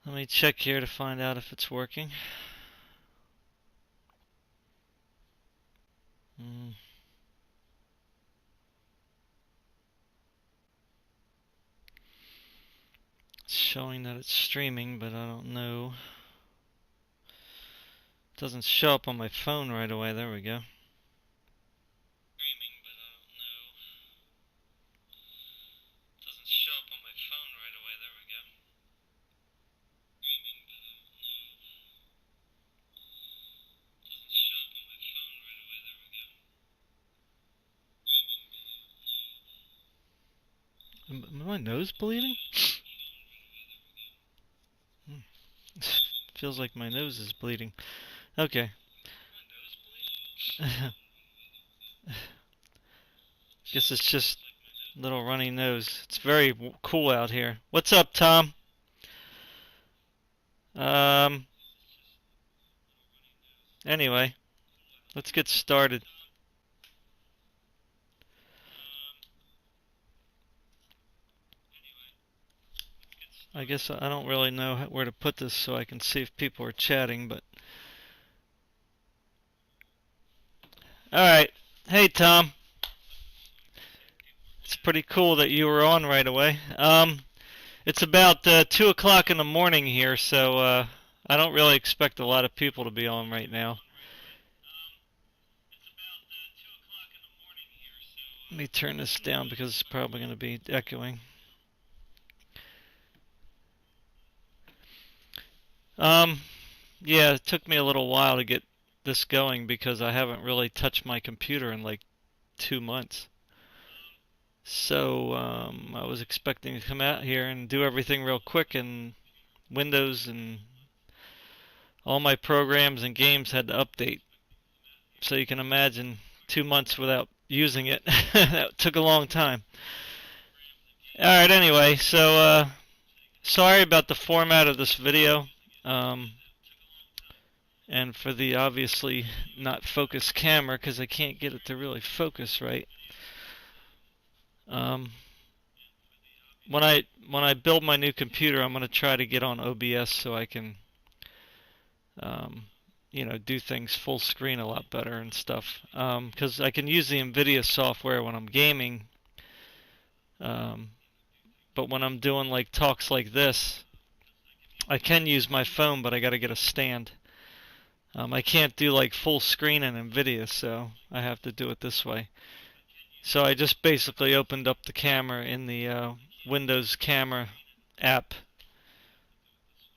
Let me check here to find out if it's working. It's showing that it's streaming, but I don't know. It doesn't show up on my phone right away. There we go. Am my nose bleeding? Feels like my nose is bleeding. Okay. Guess it's just little runny nose. It's very cool out here. What's up, Tom? Um. Anyway, let's get started. I guess I don't really know where to put this so I can see if people are chatting, but... Alright. Hey, Tom. It's pretty cool that you were on right away. It's about 2 o'clock in the morning here, so I don't really expect a lot of people to be on right now. Let me turn this down because it's probably going to be echoing. Yeah, it took me a little while to get this going because I haven't really touched my computer in like 2 months. So I was expecting to come out here and do everything real quick, and Windows and all my programs and games had to update. So you can imagine 2 months without using it. That took a long time. Alright, anyway, so sorry about the format of this video. And for the obviously not focused camera because I can't get it to really focus right. When I build my new computer, I'm going to try to get on OBS so I can do things full screen a lot better and stuff. Because I can use the NVIDIA software when I'm gaming, but when I'm doing like talks like this, I can use my phone, but I got to get a stand. I can't do like full screen in NVIDIA, so I have to do it this way. So I just basically opened up the camera in the Windows camera app,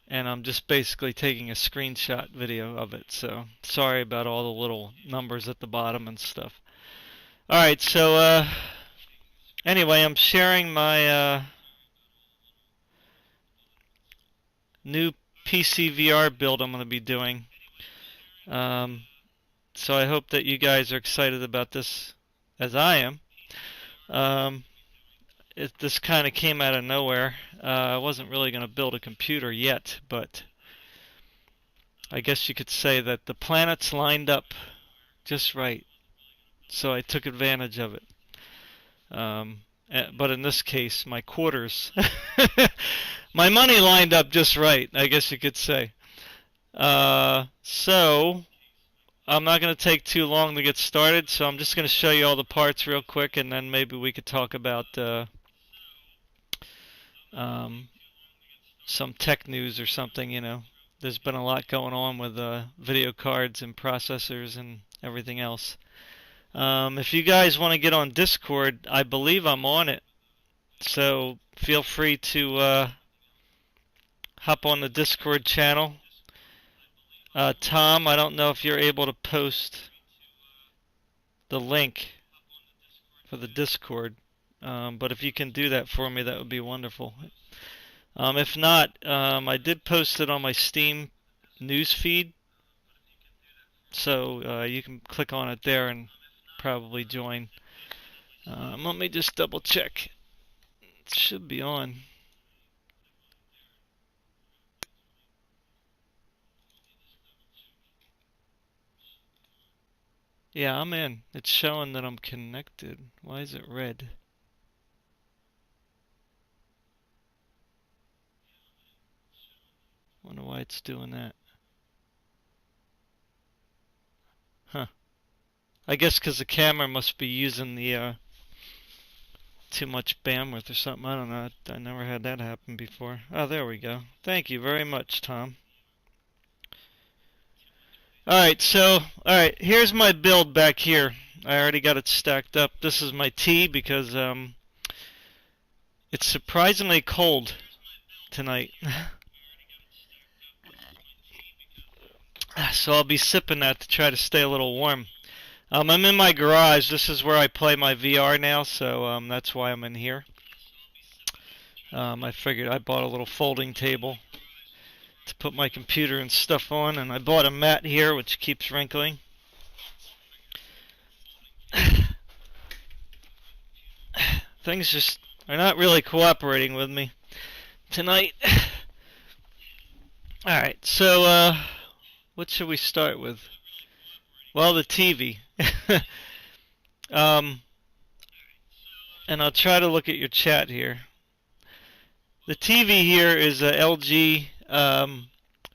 and I'm just basically taking a screenshot video of it. So sorry about all the little numbers at the bottom and stuff. Alright, so anyway, I'm sharing my new PC VR build I'm going to be doing. So I hope that you guys are excited about this as I am. This kind of came out of nowhere. I wasn't really going to build a computer yet, but I guess you could say that the planets lined up just right, so I took advantage of it. But in this case, my quarters, my money lined up just right, I guess you could say. So I'm not going to take too long to get started, so I'm just going to show you all the parts real quick, and then maybe we could talk about some tech news or something. There's been a lot going on with video cards and processors and everything else. If you guys want to get on Discord, I believe I'm on it. So feel free to hop on the Discord channel. Tom, I don't know if you're able to post the link for the Discord, but if you can do that for me, that would be wonderful. If not, I did post it on my Steam news feed, so you can click on it there and probably join. Let me just double check. It should be on. Yeah, I'm in. It's showing that I'm connected. Why is it red? Wonder why it's doing that. Huh. I guess because the camera must be using the too much bandwidth or something. I don't know. I never had that happen before. Oh, there we go. Thank you very much, Tom. Alright, here's my build back here. I already got it stacked up. This is my tea because it's surprisingly cold tonight. So I'll be sipping that to try to stay a little warm. I'm in my garage. This is where I play my VR now, so that's why I'm in here. I figured I bought a little folding table to put my computer and stuff on, and I bought a mat here which keeps wrinkling. Things just are not really cooperating with me tonight. Alright, so what should we start with? Well, the TV. And I'll try to look at your chat here. The TV here is a LG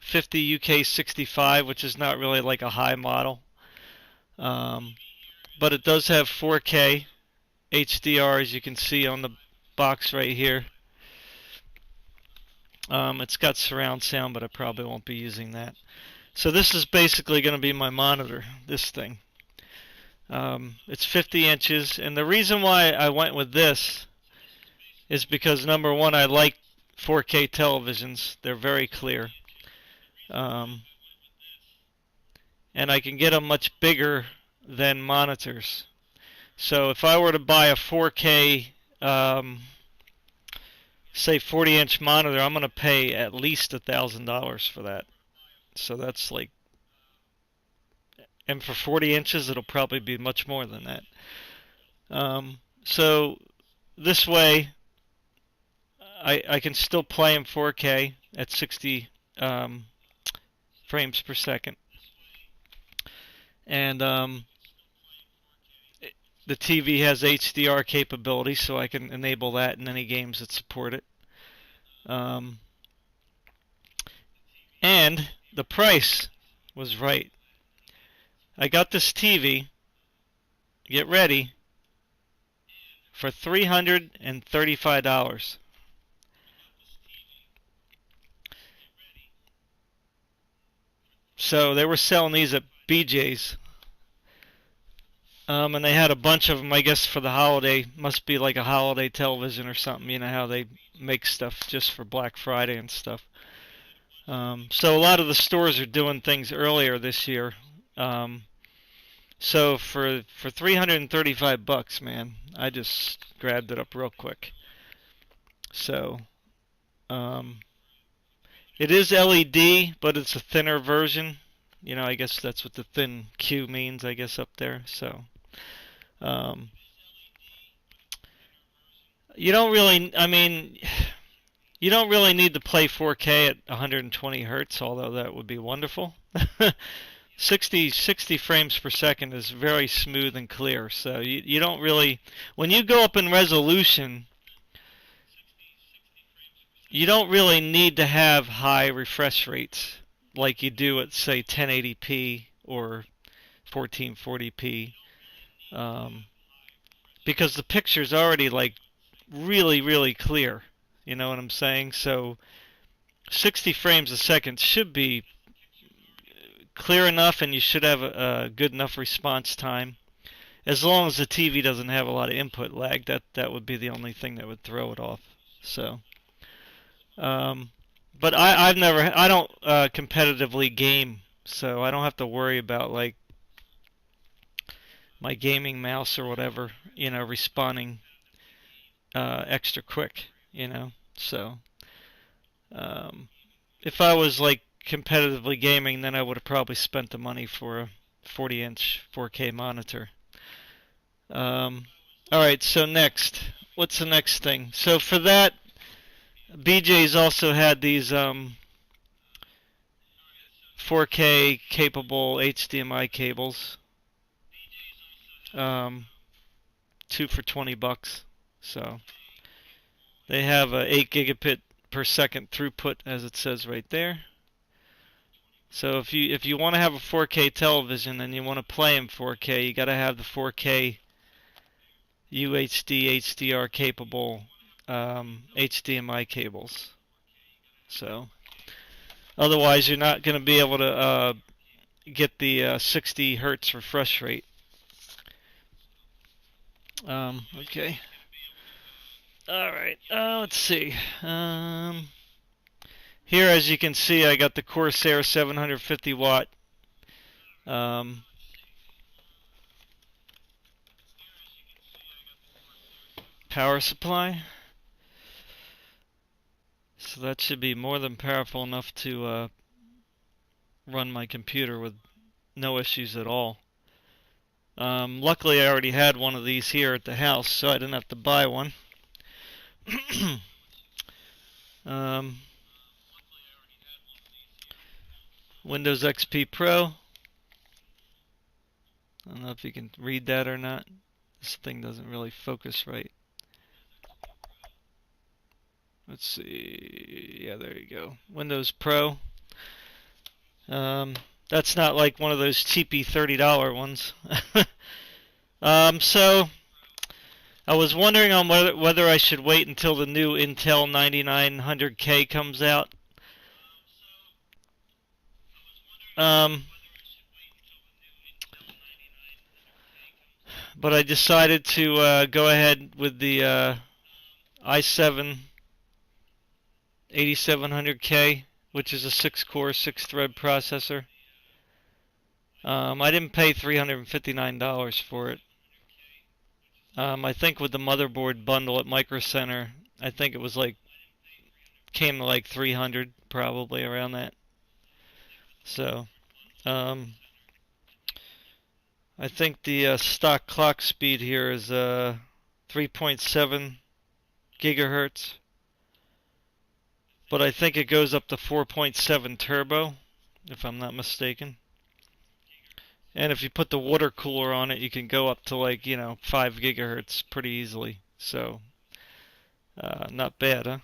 50 UK 65, which is not really like a high model. But it does have 4K HDR, as you can see on the box right here. It's got surround sound, but I probably won't be using that. So this is basically going to be my monitor, this thing. It's 50 inches, and the reason why I went with this is because, number one, I like 4K televisions. They're very clear. And I can get them much bigger than monitors. So if I were to buy a 4K, say 40-inch monitor, I'm going to pay at least $1,000 for that. So that's like, and for 40 inches, it'll probably be much more than that. So this way, I can still play in 4K at 60 frames per second. And the TV has HDR capability, so I can enable that in any games that support it. And the price was right. I got this TV, get ready, for $335. So they were selling these at BJ's. And they had a bunch of them, I guess, for the holiday. Must be like a holiday television or something. You know how they make stuff just for Black Friday and stuff. So a lot of the stores are doing things earlier this year. So for $335, man, I just grabbed it up real quick. So it is LED, but it's a thinner version. You know, I guess that's what the thin Q means, I guess, up there. So you don't really, I mean, you don't really need to play 4K at 120 hertz, although that would be wonderful. 60 frames per second is very smooth and clear, so you don't really, when you go up in resolution, you don't really need to have high refresh rates like you do at, say, 1080p or 1440p, because the picture's already like really clear. You know what I'm saying? So 60 frames a second should be clear enough, and you should have a good enough response time. As long as the TV doesn't have a lot of input lag, that would be the only thing that would throw it off. So, but I don't competitively game, so I don't have to worry about like my gaming mouse or whatever, you know, responding extra quick, you know. So if I was like competitively gaming, then I would have probably spent the money for a 40-inch 4K monitor. Alright, so next, what's the next thing? So for that, BJ's also had these 4K capable HDMI cables, 2 for $20. So they have a 8 gigabit per second throughput, as it says right there. So if you want to have a 4K television and you want to play in 4K, you got to have the 4K UHD HDR capable HDMI cables. So otherwise, you're not going to be able to get the 60 hertz refresh rate. Okay. All right. Let's see. Here, as you can see, I got the Corsair 750 watt. Power supply. So that should be more than powerful enough to run my computer with no issues at all. Luckily, I already had one of these here at the house, so I didn't have to buy one. Windows XP Pro. I don't know if you can read that or not. This thing doesn't really focus right. Let's see. Yeah, there you go. Windows Pro. That's not like one of those cheapy $30 ones. So I was wondering on whether I should wait until the new Intel 9900K comes out. But I decided to go ahead with the i7 8700K, which is a 6-core, 6-thread processor. I didn't pay $359 for it. I think with the motherboard bundle at Micro Center, I think it was like came to like 300, probably around that. So, I think the stock clock speed here is 3.7 gigahertz, but I think it goes up to 4.7 turbo, if I'm not mistaken. And if you put the water cooler on it, you can go up to like, 5 gigahertz pretty easily. So, not bad, huh?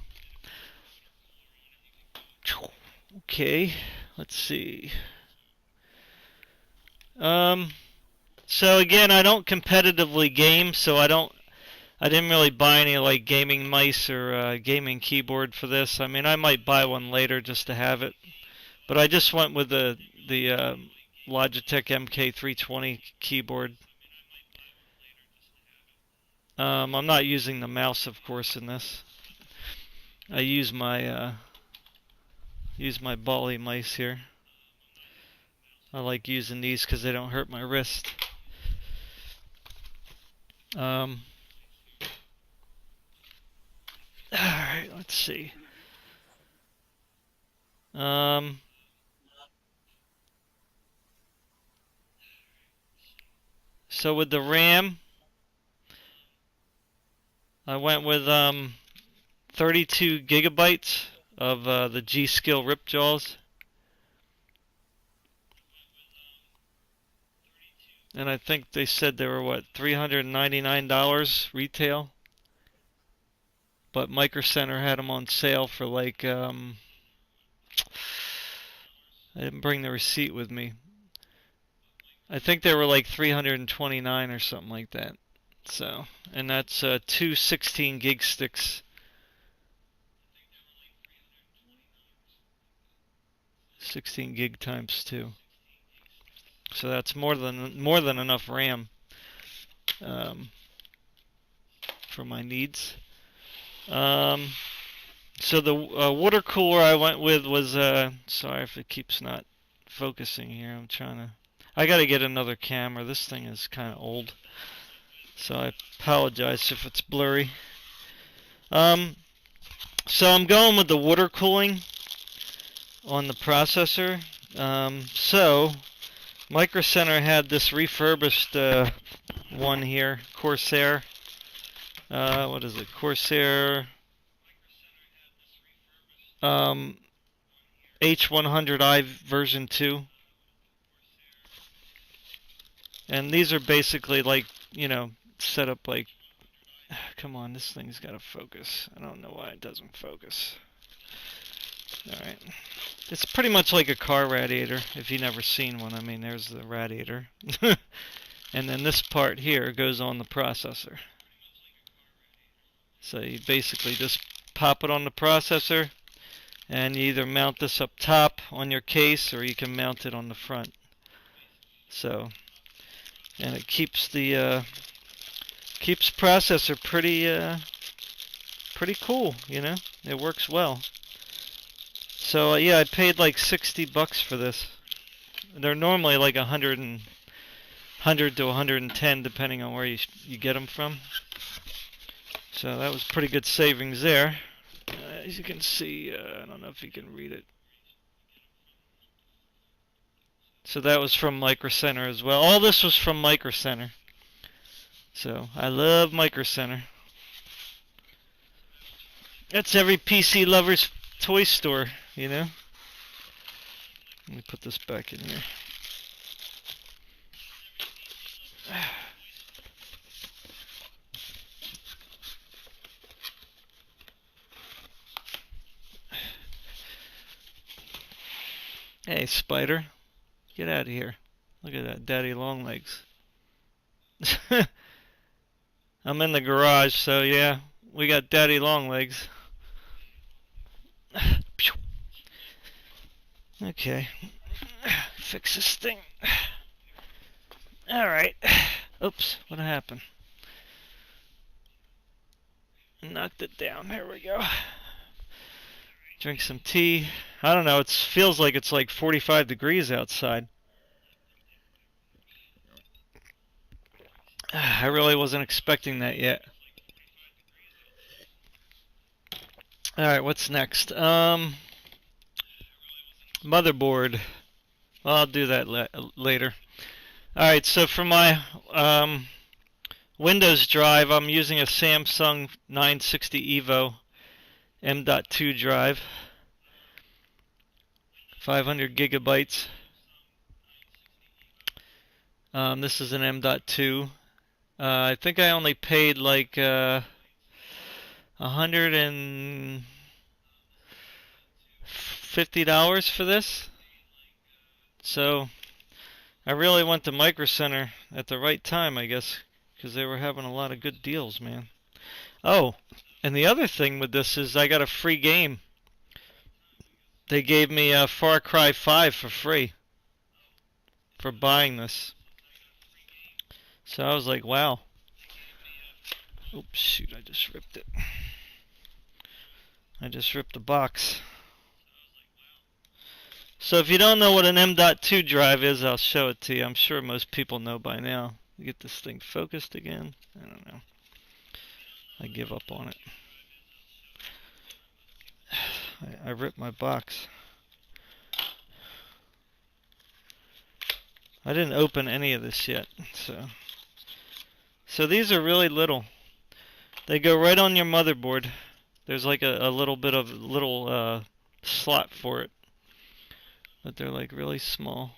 Okay, let's see. So again, I don't competitively game, so I didn't really buy any like gaming mice or gaming keyboard for this. I mean, I might buy one later just to have it, but I just went with the Logitech MK320 keyboard. I'm not using the mouse, of course, in this. I use my Bally mice here. I like using these because they don't hurt my wrist. Alright, let's see. So with the RAM, I went with 32 gigabytes of the G-Skill Ripjaws. And I think they said they were, what, $399 retail? But Micro Center had them on sale for like, I didn't bring the receipt with me. I think they were like $329 or something like that. So, and that's two 16 gig sticks. 16 gig times 2. So that's more than enough RAM for my needs. So the water cooler I went with was sorry if it keeps not focusing here. I gotta get another camera. This thing is kind of old, so I apologize if it's blurry. So I'm going with the water cooling on the processor. So Micro Center had this refurbished one here, Corsair. What is it? Corsair H100i version 2. And these are basically like, set up like, come on, this thing's got to focus. I don't know why it doesn't focus. Alright. It's pretty much like a car radiator, if you've never seen one. I mean, there's the radiator. And then this part here goes on the processor. So you basically just pop it on the processor, and you either mount this up top on your case, or you can mount it on the front. So, and it keeps the keeps processor pretty cool, you know. It works well. So yeah, I paid like $60 for this. They're normally like 100 to 110 depending on where you get them from. So that was pretty good savings there. As you can see, I don't know if you can read it. So that was from Micro Center as well. All this was from Micro Center. So I love Micro Center. That's every PC lover's toy store, you know. Let me put this back in here. Hey, spider. Get out of here. Look at that, daddy long legs. I'm in the garage, so yeah, we got daddy long legs. Okay. Fix this thing. Alright. Oops, what happened? Knocked it down. There we go. Drink some tea. I don't know, it feels like it's like 45 degrees outside. I really wasn't expecting that yet. Alright, what's next? Motherboard. Well, I'll do that later. Alright, so for my Windows drive, I'm using a Samsung 960 EVO M.2 drive. 500 gigabytes. This is an M.2. I think I only paid like $150 for this. So I really went to Micro Center at the right time, I guess, because they were having a lot of good deals, man. Oh, and the other thing with this is I got a free game. They gave me Far Cry 5 for free for buying this. So I was like, wow. Oops, shoot, I just ripped it. I just ripped the box. So if you don't know what an M.2 drive is, I'll show it to you. I'm sure most people know by now. Get this thing focused again. I don't know. I give up on it. I ripped my box. I didn't open any of this yet, so these are really little. They go right on your motherboard. There's like a little bit of little slot for it, but they're like really small.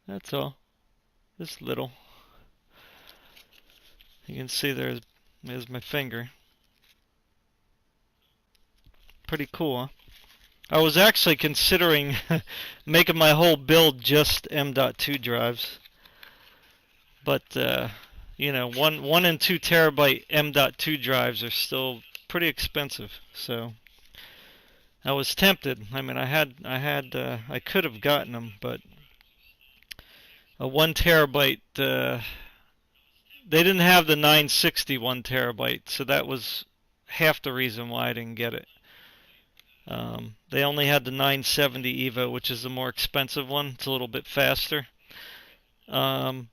That's all. Just little. You can see there's my finger. Pretty cool, huh? I was actually considering making my whole build just M.2 drives, but you know, 1 and 2 terabyte M.2 drives are still pretty expensive. So I was tempted. I mean, I could have gotten them, but a 1 terabyte. They didn't have the 960 1 terabyte, so that was half the reason why I didn't get it. They only had the 970 EVO, which is the more expensive one. It's a little bit faster. And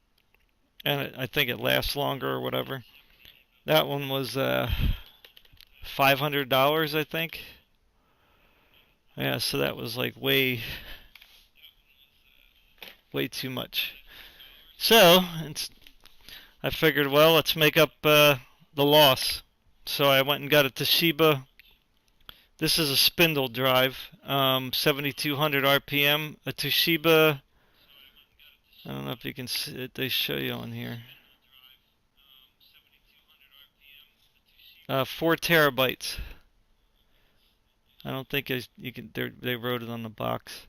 I think it lasts longer or whatever. That one was $500, I think. Yeah, so that was like way too much. So I figured, well, let's make up the loss. So I went and got a Toshiba. This is a spindle drive, 7200 RPM, a Toshiba. I don't know if you can see it, they show you on here. 4 terabytes. I don't think you can. They wrote it on the box.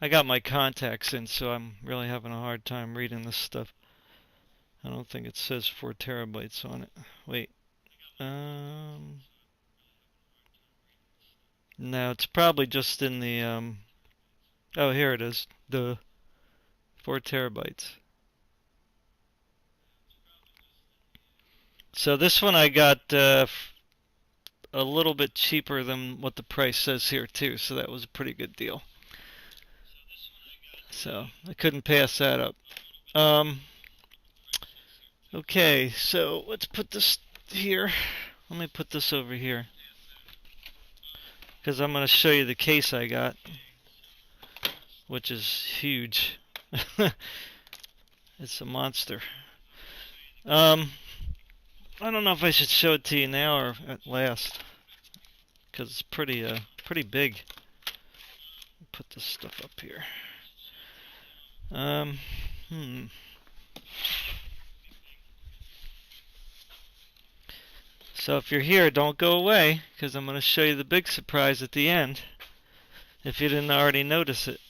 I got my contacts in, so I'm really having a hard time reading this stuff. I don't think it says 4 terabytes on it. Wait. No, it's probably just in the oh, here it is. The 4 terabytes. So this one I got a little bit cheaper than what the price says here too, so that was a pretty good deal. So I couldn't pass that up. Okay, so let's put this here. Let me put this over here, because I'm going to show you the case I got, which is huge. It's a monster. I don't know if I should show it to you now or at last, because it's pretty big. Put this stuff up here. So if you're here, don't go away, because I'm going to show you the big surprise at the end, if you didn't already notice it.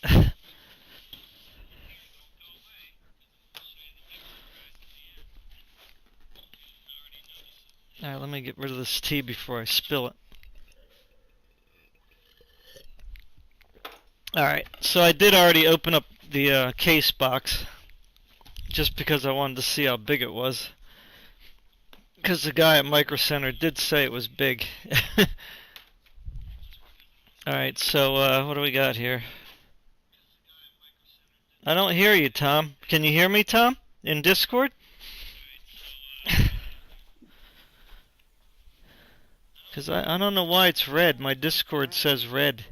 Alright, let me get rid of this tea before I spill it. Alright, so I did already open up the case box, just because I wanted to see how big it was. Because the guy at Micro Center did say it was big. Alright, so what do we got here? I don't hear you, Tom. Can you hear me, Tom? In Discord? Because I don't know why it's red. My Discord says red.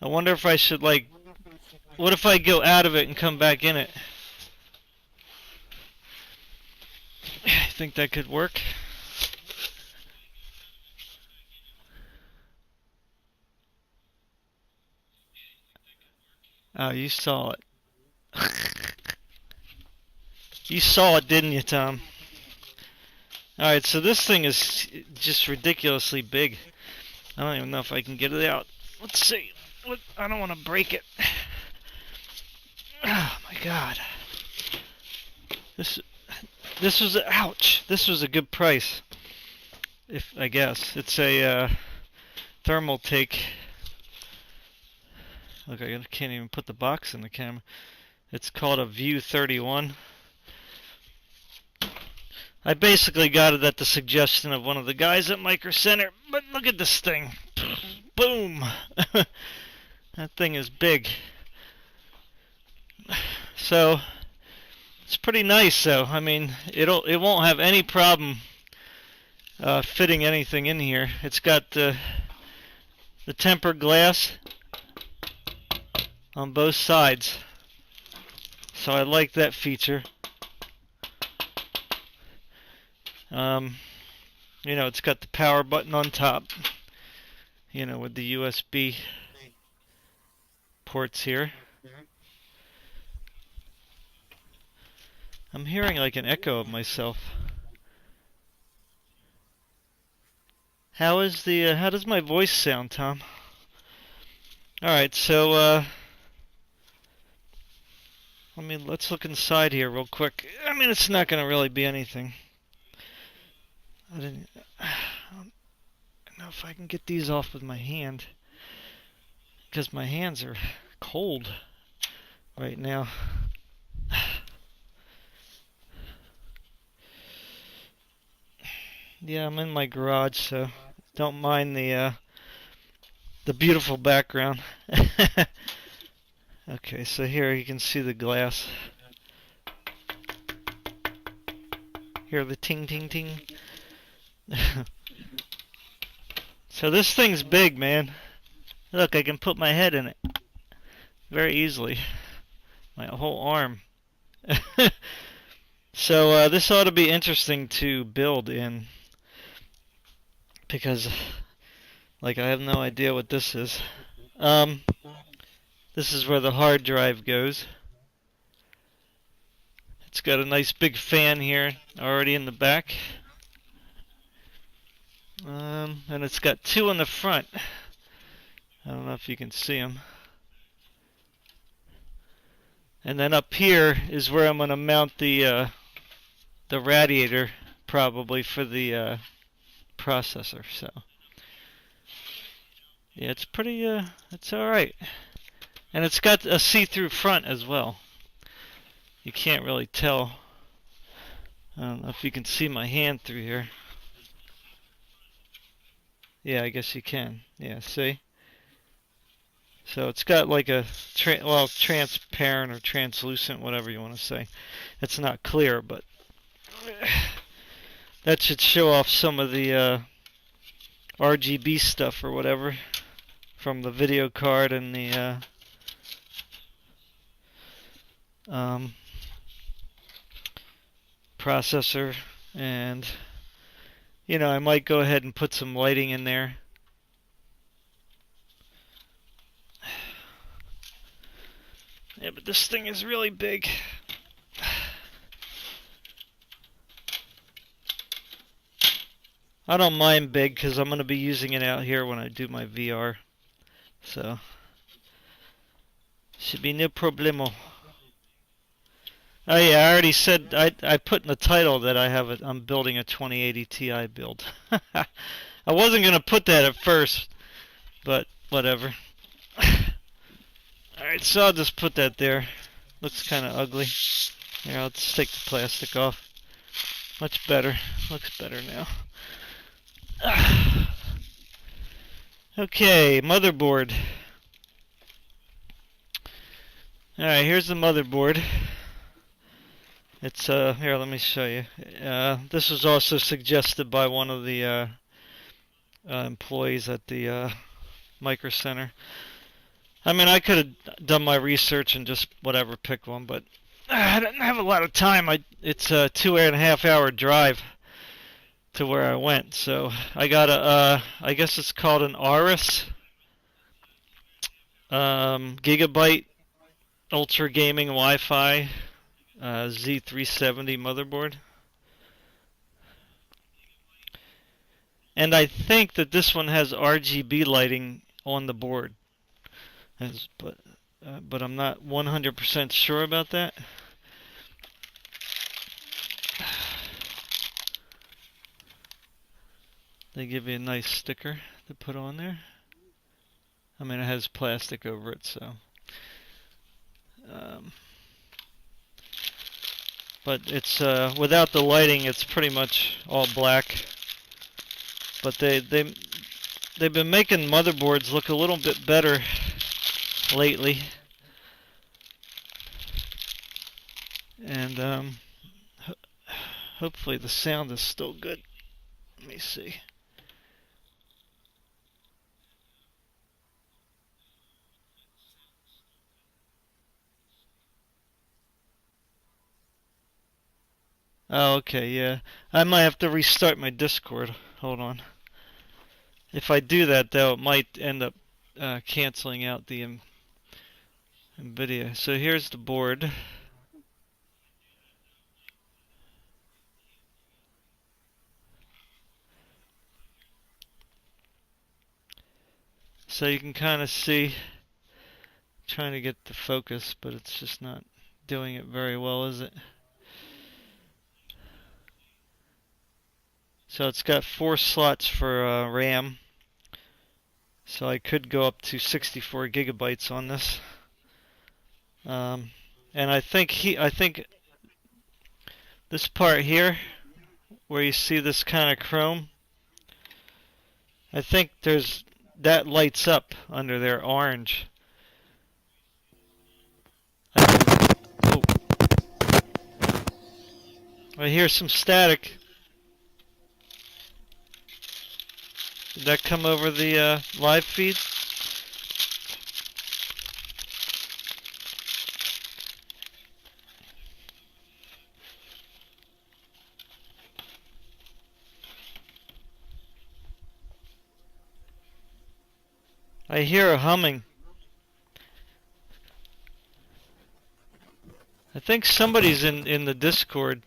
I wonder if I should, like... What if I go out of it and come back in it? I think that could work. Oh, you saw it. You saw it, didn't you, Tom? Alright, so this thing is just ridiculously big. I don't even know if I can get it out. Let's see. I don't want to break it. Oh my god. This was ouch. This was a good price. I guess it's a thermal take. Look, I can't even put the box in the camera. It's called a View 31. I basically got it at the suggestion of one of the guys at Micro Center. But look at this thing. Boom. That thing is big. So it's pretty nice, though. I mean, it won't have any problem fitting anything in here. It's got the tempered glass on both sides, so I like that feature. You know, it's got the power button on top, you know, with the USB ports here. I'm hearing like an echo of myself. How does my voice sound, Tom? Alright, so let's look inside here real quick. I mean, it's not gonna really be anything. I don't know if I can get these off with my hand, because my hands are cold right now. Yeah, I'm in my garage, so don't mind the beautiful background. Okay, so here you can see the glass. Hear the ting ting ting. So this thing's big, man. Look, I can put my head in it very easily. My whole arm. So this ought to be interesting to build in, because like I have no idea what this is. This is where the hard drive goes. It's got a nice big fan here already in the back. And it's got two in the front. I don't know if you can see them. And then up here is where I'm going to mount the radiator, probably for the processor. So yeah, it's pretty. It's all right. And it's got a see-through front as well. You can't really tell. I don't know if you can see my hand through here. Yeah, I guess you can. Yeah, see? So it's got like a, transparent or translucent, whatever you want to say. It's not clear, but that should show off some of the RGB stuff or whatever from the video card and the processor. And you know, I might go ahead and put some lighting in there. Yeah, but this thing is really big. I don't mind big because I'm going to be using it out here when I do my VR. So, should be no problemo. Oh yeah, I already said, I put in the title that I'm building a 2080 Ti build. I wasn't going to put that at first, but whatever. Alright, so I'll just put that there. Looks kind of ugly. Here, I'll just take the plastic off. Much better. Looks better now. Okay, motherboard. Alright, here's the motherboard. It's, here, let me show you. This was also suggested by one of the employees at the Micro Center. I mean, I could have done my research and just whatever pick one, but I didn't have a lot of time. It's a 2.5 hour drive to where I went, so I got a I guess it's called an ASUS Gigabyte Ultra Gaming Wi-Fi Z370 motherboard. And I think that this one has RGB lighting on the board. But I'm not 100% sure about that. They give you a nice sticker to put on there. I mean, it has plastic over it, so. But it's without the lighting, it's pretty much all black. But they've been making motherboards look a little bit better lately, and hopefully the sound is still good. Let me see. Oh, okay, yeah. I might have to restart my Discord. Hold on. If I do that, though, it might end up canceling out the NVIDIA. So here's the board. So you can kind of see, trying to get the focus, but it's just not doing it very well, is it? So it's got 4 slots for RAM. So I could go up to 64 gigabytes on this. And I think this part here, where you see this kind of chrome, I think that lights up under there orange. Oh. I hear some static. Did that come over the live feed? I hear a humming. I think somebody's in the Discord.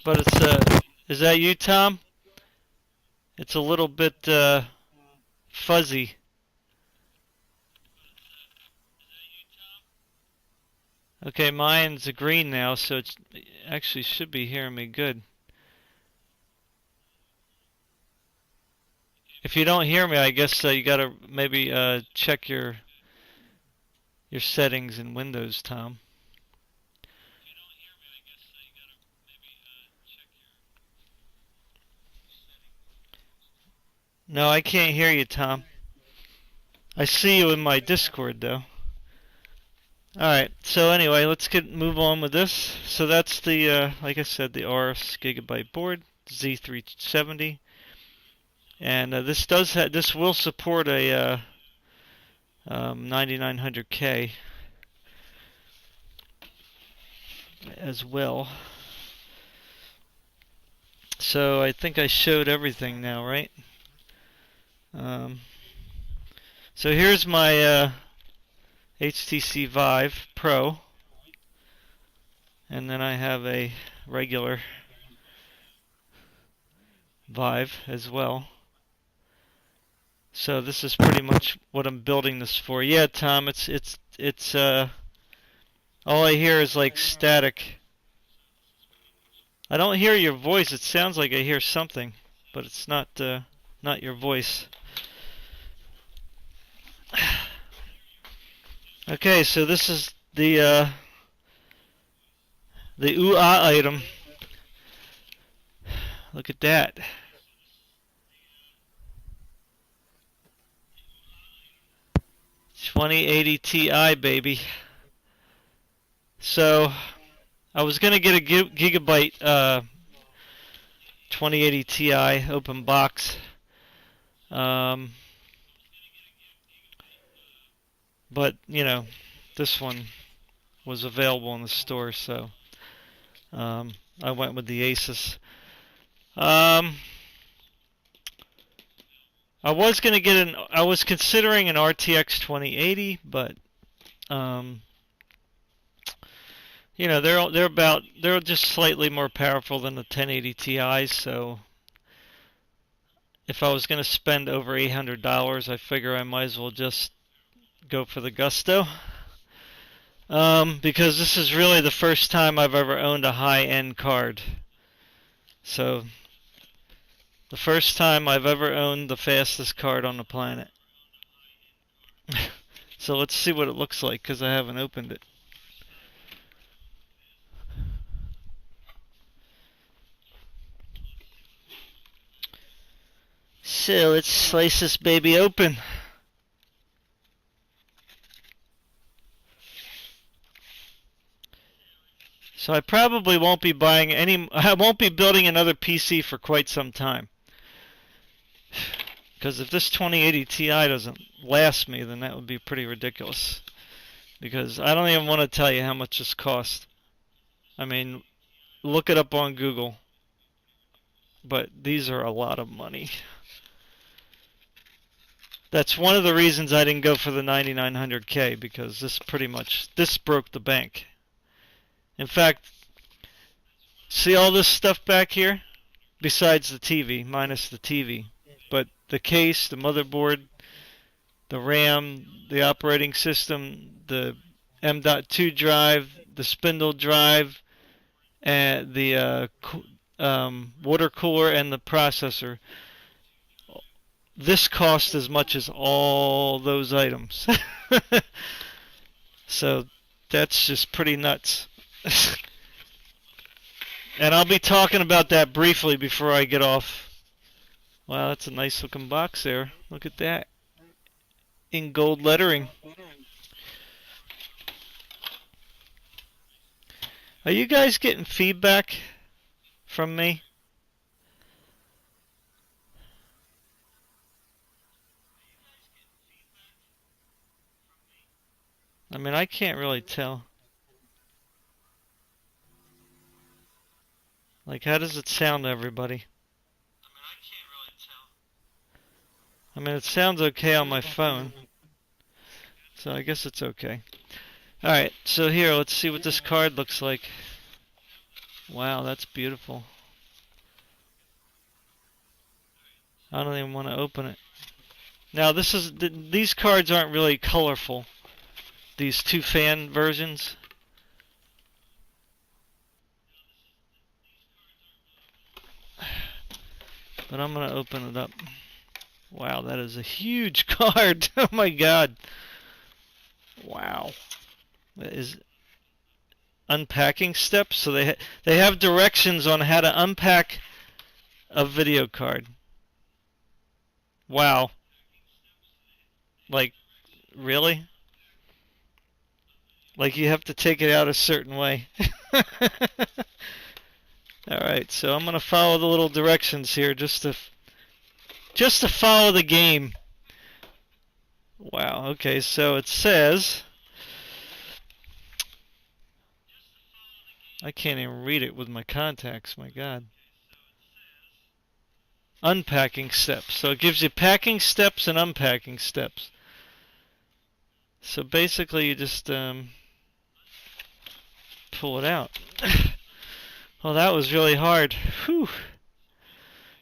But it's is that you, Tom? It's a little bit fuzzy. Okay, mine's a green now, so it actually should be hearing me good. If you don't hear me, I guess you gotta maybe check your settings in Windows, Tom. No, I can't hear you, Tom. I see you in my Discord, though. Alright, so anyway, let's move on with this. So that's the, like I said, the RS Gigabyte board, Z370. And this will support a 9900K as well. So I think I showed everything now, right? So here's my HTC Vive Pro, and then I have a regular Vive as well. So this is pretty much what I'm building this for. Yeah, Tom, it's all I hear is like static. I don't hear your voice. It sounds like I hear something, but it's not your voice. Okay, so this is the ooh-ah item. Look at that. $2080ti, baby. So I was gonna get a Gigabyte 2080ti open box. But you know, this one was available in the store, so I went with the ASUS. I was considering an RTX 2080, but you know, they're just slightly more powerful than the 1080 Ti's, so if I was going to spend over $800, I figure I might as well just go for the gusto. Because this is really the first time I've ever owned a high-end card. So, the first time I've ever owned the fastest card on the planet. So let's see what it looks like, because I haven't opened it. So let's slice this baby open. So I probably won't be buying I won't be building another PC for quite some time. Because if this 2080 Ti doesn't last me, then that would be pretty ridiculous. Because I don't even want to tell you how much this cost. I mean, look it up on Google. But these are a lot of money. That's one of the reasons I didn't go for the 9900K, because this broke the bank. In fact, see all this stuff back here? Besides the TV, minus the TV. But the case, the motherboard, the RAM, the operating system, the M.2 drive, the spindle drive, and the water cooler, and the processor. This cost as much as all those items. So that's just pretty nuts. And I'll be talking about that briefly before I get off. Wow, that's a nice looking box there. Look at that. In gold lettering. Are you guys getting feedback from me? I mean, I can't really tell. Like, how does it sound to everybody? I mean, it sounds okay on my phone. So I guess it's okay. Alright, so here, let's see what this card looks like. Wow, that's beautiful. I don't even want to open it. Now these cards aren't really colorful. These two fan versions. But I'm going to open it up. Wow, that is a huge card. Oh my god. Wow. That is unpacking steps. So they have directions on how to unpack a video card. Wow. Like, really? Like you have to take it out a certain way. Alright, so I'm going to follow the little directions here just to follow the game. Wow, okay, so it says, I can't even read it with my contacts, my god. Unpacking steps. So it gives you packing steps and unpacking steps. So basically you just pull it out. Well, that was really hard. Whew.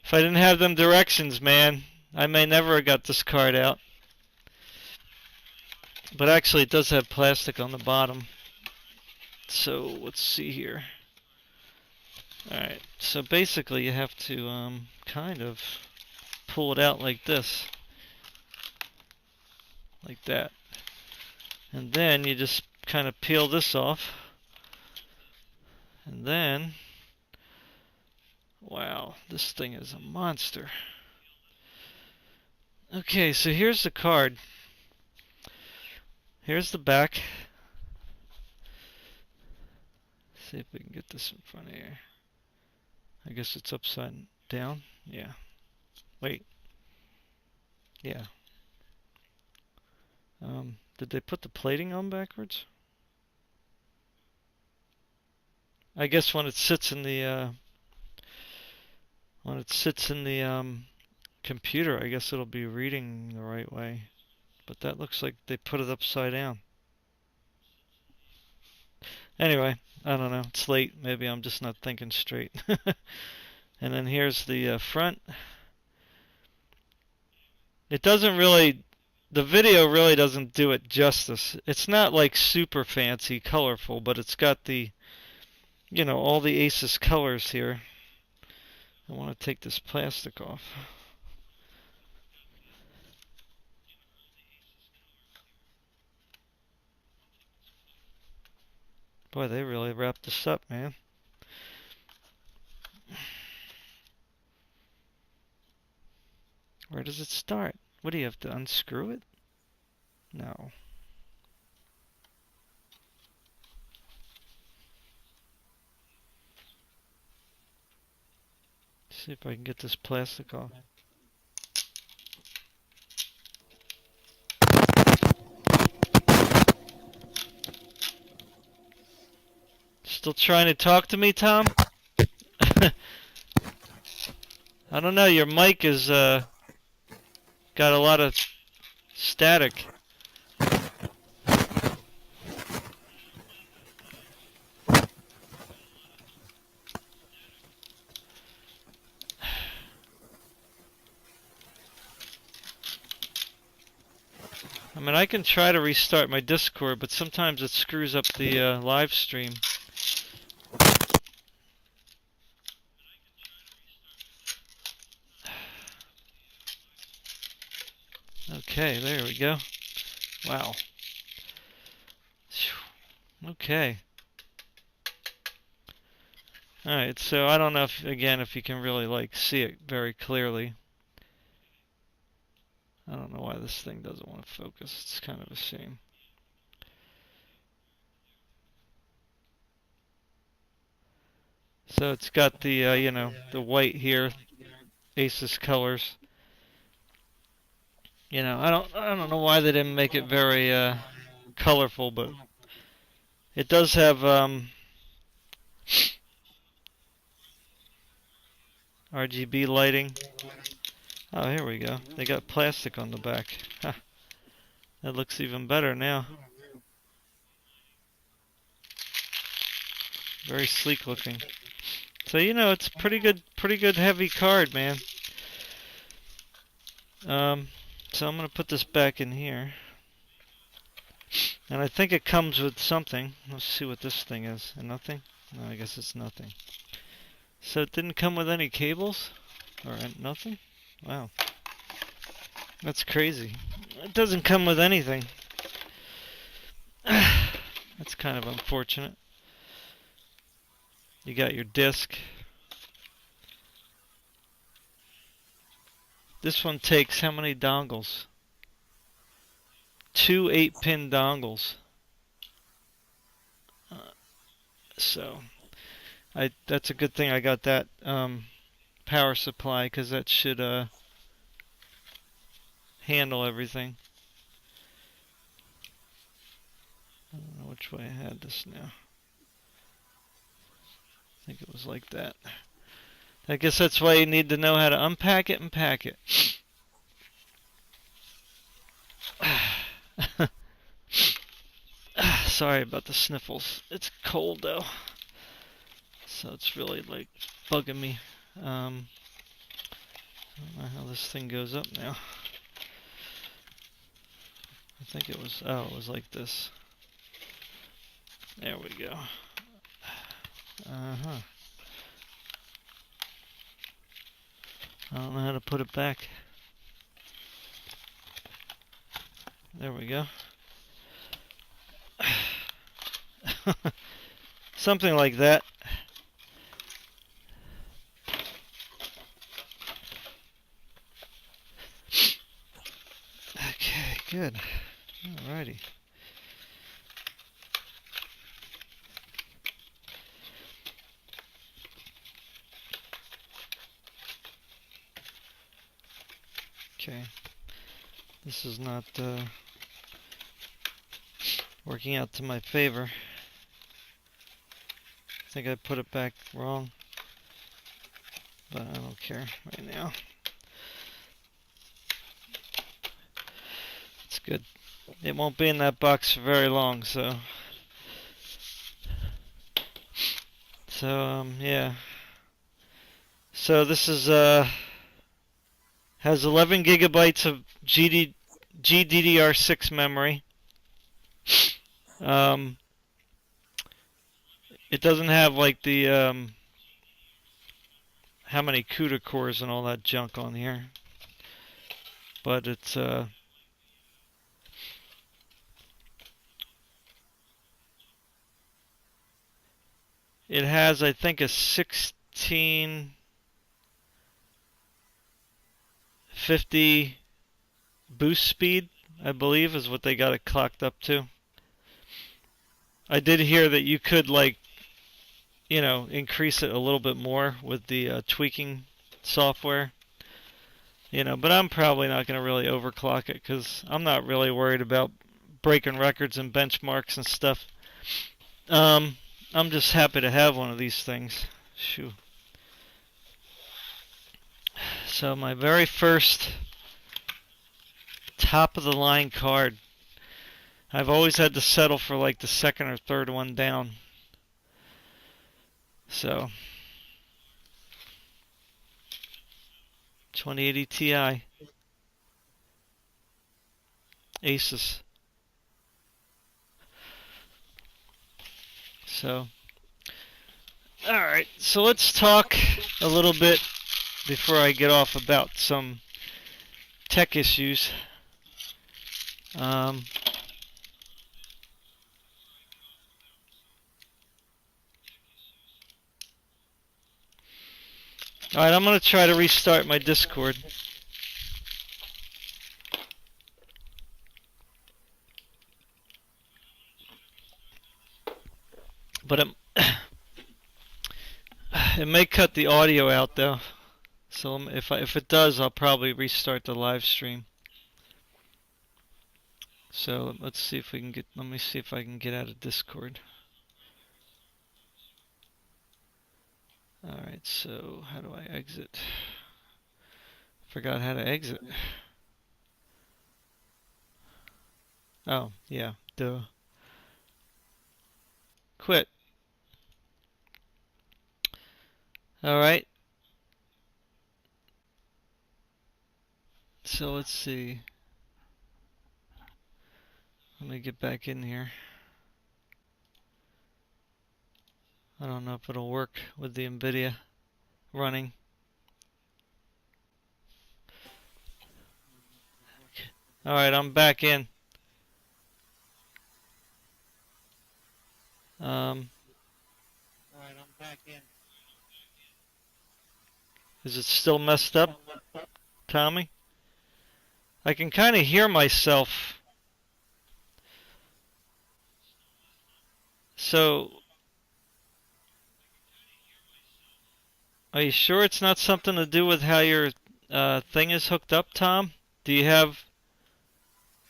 If I didn't have them directions, man, I may never have got this card out. But actually it does have plastic on the bottom. So let's see here. Alright, so basically you have to kind of pull it out like this. Like that. And then you just kind of peel this off. And then, wow, this thing is a monster. Okay, so here's the card. Here's the back. See if we can get this in front of here. I guess it's upside down. Yeah. Wait. Yeah. Did they put the plating on backwards? I guess when it sits in the computer, I guess it'll be reading the right way. But that looks like they put it upside down. Anyway, I don't know. It's late. Maybe I'm just not thinking straight. And then here's the front. It doesn't really, the video really doesn't do it justice. It's not like super fancy, colorful, but it's got the, you know, all the ASUS colors here. I want to take this plastic off. Boy, they really wrapped this up, man. Where does it start? What do you have to unscrew it? No. Let's see if I can get this plastic off. Still trying to talk to me, Tom? I don't know, your mic is got a lot of static. I mean, I can try to restart my Discord, but sometimes it screws up the live stream. Okay, there we go. Wow. Okay. Alright, so I don't know if, again, if you can really, like, see it very clearly. I don't know why this thing doesn't want to focus. It's kind of a shame. So it's got the, you know, the white here, ASUS colors. You know, I don't know why they didn't make it very colorful, but it does have RGB lighting. Oh, here we go. They got plastic on the back. Huh. That looks even better now. Very sleek looking. So you know, it's pretty good heavy card, man. So I'm gonna put this back in here. And I think it comes with something. Let's see what this thing is. Nothing? No, I guess it's nothing. So it didn't come with any cables? Or nothing? Wow. That's crazy. It doesn't come with anything. That's kind of unfortunate. You got your disc. This one takes how many dongles? 2 8-pin dongles. So that's a good thing I got that power supply, because that should handle everything. I don't know which way I had this now. I think it was like that. I guess that's why you need to know how to unpack it and pack it. Sorry about the sniffles. It's cold though, so it's really like bugging me. I don't know how this thing goes up now. I think it was, oh, it was like this. There we go. Uh-huh. I don't know how to put it back. There we go. Something like that. Okay, good. Alrighty. Okay. This is not working out to my favor. I think I put it back wrong, but I don't care right now. It's good. It won't be in that box for very long, so yeah. So this is has 11 gigabytes of GDDR6 memory. It doesn't have like the how many CUDA cores and all that junk on here, but it's it has, I think, a 1650 boost speed, I believe, is what they got it clocked up to. I did hear that you could, like, you know, increase it a little bit more with the tweaking software. You know, but I'm probably not going to really overclock it, because I'm not really worried about breaking records and benchmarks and stuff. I'm just happy to have one of these things. Shoo. So my very first top of the line card. I've always had to settle for like the second or third one down. So 2080 Ti, ASUS. So, alright, so let's talk a little bit before I get off about some tech issues. Alright, I'm going to try to restart my Discord. But it may cut the audio out though. So if it does, I'll probably restart the live stream. So let's see if we can get. Let me see if I can get out of Discord. All right. So how do I exit? Forgot how to exit. Oh, yeah, duh. Quit. Alright, so let's see. Let me get back in here. I don't know if it'll work with the NVIDIA running. Alright, I'm back in. Um, is it still messed up, Tommy? I can kind of hear myself. So, are you sure it's not something to do with how your thing is hooked up, Tom? Do you have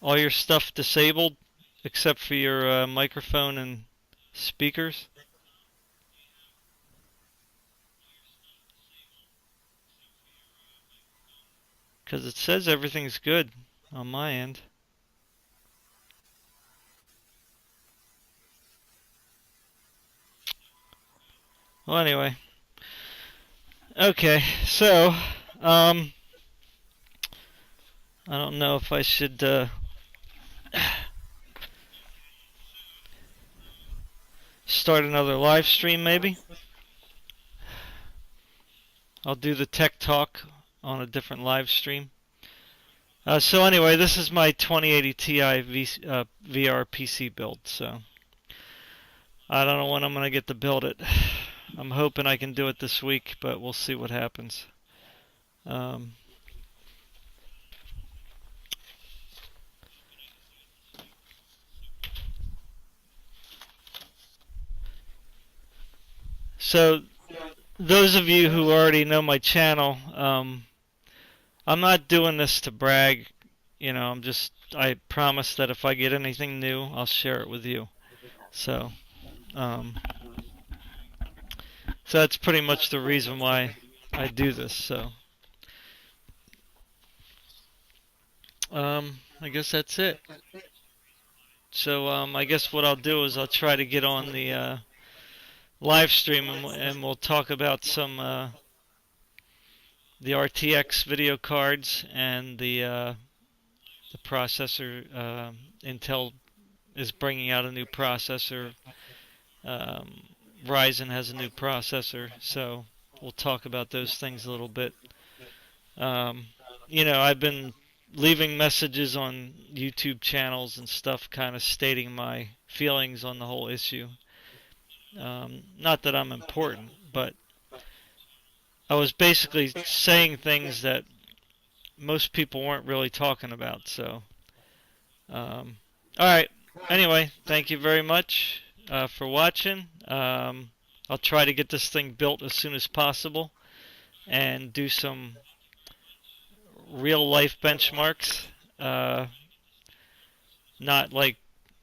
all your stuff disabled except for your microphone and speakers? Because it says everything's good on my end. Well, anyway. Okay, so, I don't know if I should start another live stream, maybe. I'll do the tech talk on a different live stream. So anyway, this is my 2080 Ti VR PC build, so I don't know when I'm going to get to build it. I'm hoping I can do it this week, but we'll see what happens. So those of you who already know my channel, I'm not doing this to brag. You know, I promise that if I get anything new, I'll share it with you. So, so that's pretty much the reason why I do this. So, I guess that's it. So, I guess what I'll do is I'll try to get on the live stream and we'll talk about some the RTX video cards and the processor. Intel is bringing out a new processor. Ryzen has a new processor, so we'll talk about those things a little bit. You know, I've been leaving messages on YouTube channels and stuff, kind of stating my feelings on the whole issue. Not that I'm important, but I was basically saying things that most people weren't really talking about. So, all right. Anyway, thank you very much for watching. I'll try to get this thing built as soon as possible and do some real life benchmarks. Not like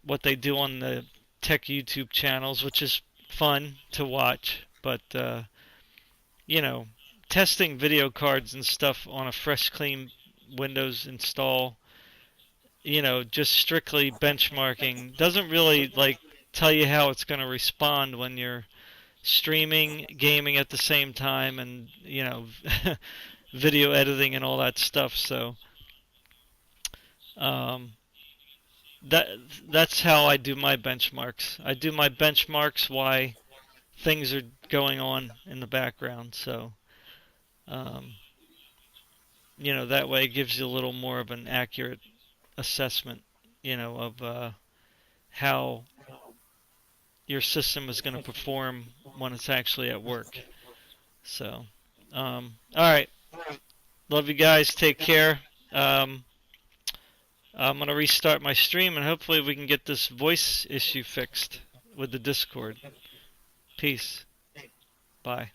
what they do on the tech YouTube channels, which is fun to watch, but you know, testing video cards and stuff on a fresh, clean Windows install, you know, just strictly benchmarking doesn't really like tell you how it's going to respond when you're streaming, gaming at the same time, and you know, video editing and all that stuff. So um, that that's how I do my benchmarks. I do my benchmarks why things are going on in the background. So um, you know, that way it gives you a little more of an accurate assessment, you know, of how your system is going to perform when it's actually at work. So, all right. Love you guys. Take care. I'm going to restart my stream and hopefully we can get this voice issue fixed with the Discord. Peace. Bye.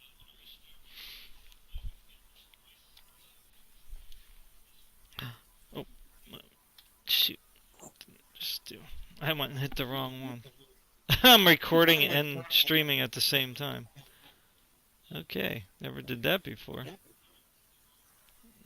Oh, shoot. Just do. I went and hit the wrong one. I'm recording and streaming at the same time. Okay, never did that before.